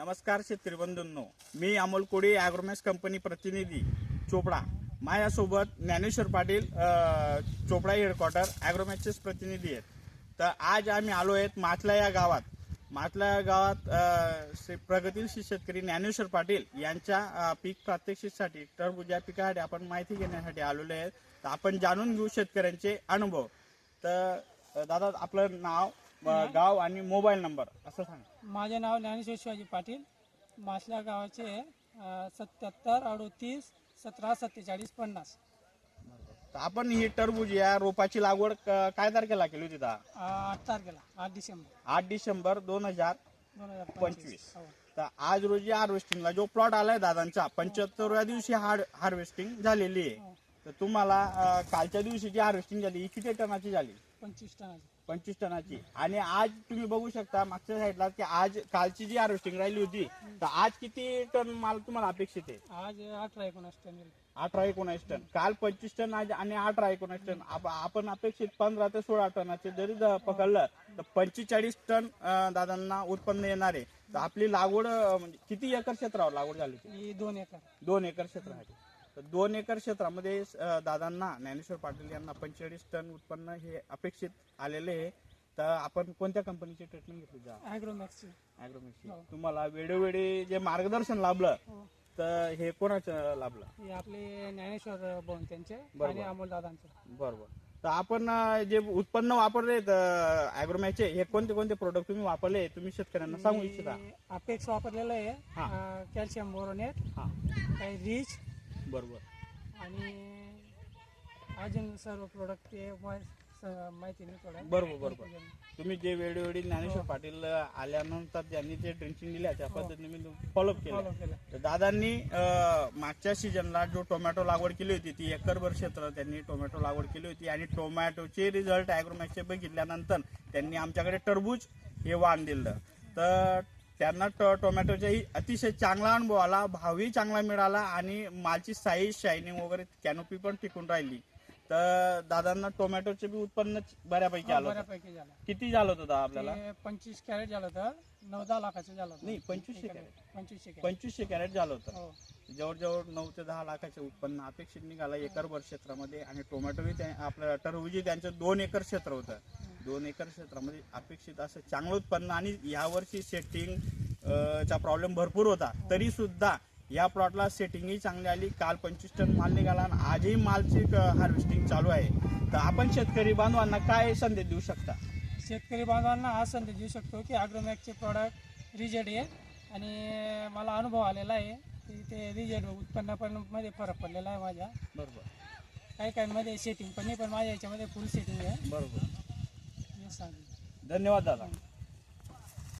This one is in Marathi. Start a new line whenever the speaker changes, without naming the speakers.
नमस्कार शेतकरी बंधूंनो, मी अमोल कोडी ॲग्रोमॅक्स कंपनी प्रतिनिधी चोपडा. माझ्यासोबत ज्ञानेश्वर पाटील चोपडा हेडक्वार्टर ॲग्रोमॅक्सचे प्रतिनिधी आहेत. तर आज आम्ही आलो आहेत मातला या गावात. प्रगतीशील शेतकरी ज्ञानेश्वर पाटील यांच्या पीक प्रात्यक्षिकसाठी टरबूज या पिकासाठी आपण माहिती घेण्यासाठी आलेलो आहेत. तर आपण जाणून घेऊ शेतकऱ्यांचे अनुभव. तर दादा, आपलं नाव, गाव आणि मोबाईल नंबर असं सांगा.
माझे नाव ज्ञानेश्वर शिवाजी पाटील, मासल्या गावाचे 77 38 17 47 50.
तर आपण ही टरबूज या रोपाची लागवड काय तारखेला केली होती?
8 तारखेला 8 डिसेंबर
8 डिसेंबर 2025.
हो.
तर आज रोजी हार्वेस्टिंगला जो प्लॉट आलाय दादांचा 75व्या दिवशी हार्वेस्टिंग झालेली आहे.
हो.
तर तुम्हाला कालच्या दिवशी जी हार्वेस्टिंग झाली ही किती टनाची झाली?
25 टनाचे.
25 टनाची. आणि आज तुम्ही बघू शकता मागच्या साईडला की आज कालची जी हार्वेस्टिंग राहिली होती, तर आज किती टन माल तुम्हाला अपेक्षित आहे?
आज 18-19 टन.
18-19 टन. काल 25 टन आज आणि 18-19 टन. आपण अपेक्षित 15 ते 16 टनाचे जरी पकडलं तर 45 टन दादांना उत्पन्न येणार आहे. तर आपली लागवड म्हणजे किती एकर क्षेत्रावर लागवड झाली होती?
2 एकर.
2 एकर क्षेत्र आहे. तर 2 एकर क्षेत्रामध्ये दादांना, ज्ञानेश्वर पाटील यांना 45 टन उत्पन्न हे अपेक्षित आलेले आहे. तर आपण कोणत्या कंपनीची ट्रीटमेंट घेतली?
ॲग्रोमॅक्सची.
ॲग्रोमॅक्सची.
हो.
तुम्हाला वेळोवेळी जे मार्गदर्शन लाभलं,
हो.
तर हे कोणाचं लाभलं?
हे आपले ज्ञानेश्वर भाऊ त्यांचे
बरोबर.
आणि अमोल दादांचे.
बरोबर. तर आपण जे उत्पन्न वापरले ॲग्रोमॅक्सचे, हे कोणते कोणते प्रोडक्ट तुम्ही वापरले तुम्ही शेतकऱ्यांना सांगू इच्छिता?
अपेक्स वापरलेलं आहे, कॅल्शियम बोरोनेट,
हा,
काही रिच,
बरोबर.
आणि अजून सर्व प्रोडक्ट ते माहिती नाही थोडं.
बरोबर. तुम्ही जे वेळोवेळी ज्ञानेश्वर पाटील आल्यानंतर त्यांनी जे ड्रिंचिंग दिल्या त्या पद्धतीने मी फॉलोअप केलं. तर दादांनी मागच्या सीजनला जो टोमॅटो लागवड केली होती ती एकरभर क्षेत्र त्यांनी टोमॅटो लागवड केली होती. आणि टोमॅटोचे रिझल्ट ॲग्रोमॅक्सचे बघितल्यानंतर त्यांनी आमच्याकडे टरबूज हे वाण दिलं. तर त्यांना टोमॅटोचाही अतिशय चांगला अनुभव आला, भावही चांगला मिळाला आणि मालची साईज, शायनिंग वगैरे, कॅनोपी पण टिकून राहिली. तर दादांना टोमॅटोचे बी उत्पन्न बऱ्यापैकी आलं.
बऱ्यापैकी झालं.
किती झालं होतं आपल्याला?
25 कॅरेट झालं होतं. 9-10 लाखाचं झालं होतं.
नाही, 2500 कॅरेट.
2500
कॅरेट झालं होतं.
हो.
जवळजवळ 9 ते 10 लाखाचे उत्पन्न अपेक्षित निघाला एकरभर क्षेत्रामध्ये. आणि टोमॅटोही आपलं टरबूजी त्यांचं 2 एकर क्षेत्र होतं. 2 एकर क्षेत्रामध्ये अपेक्षित असं चांगलं उत्पन्न. आणि यावर्षी सेटिंग चा प्रॉब्लेम भरपूर होता, तरी सुद्धा या प्लॉटला सेटिंगही चांगली आली. काल 25 टन माल निघाला आणि आजही मालची हार्वेस्टिंग चालू आहे. तर आपण शेतकरी बांधवांना काय संदेश देऊ शकता?
शेतकरी बांधवांना हा संदेश देऊ शकतो की ॲग्रोमॅक्सचे प्रॉडक्ट रिजेड आहे आणि मला अनुभव आलेला आहे की ते रिजेड उत्पन्न पण मध्ये फरक पडलेला आहे माझ्या.
बरोबर.
काही मध्ये सेटिंग पण नाही, पण माझ्या याच्यामध्ये फुल सेटिंग आहे.
बरोबर.
हे सांगेल.
धन्यवाद दादा.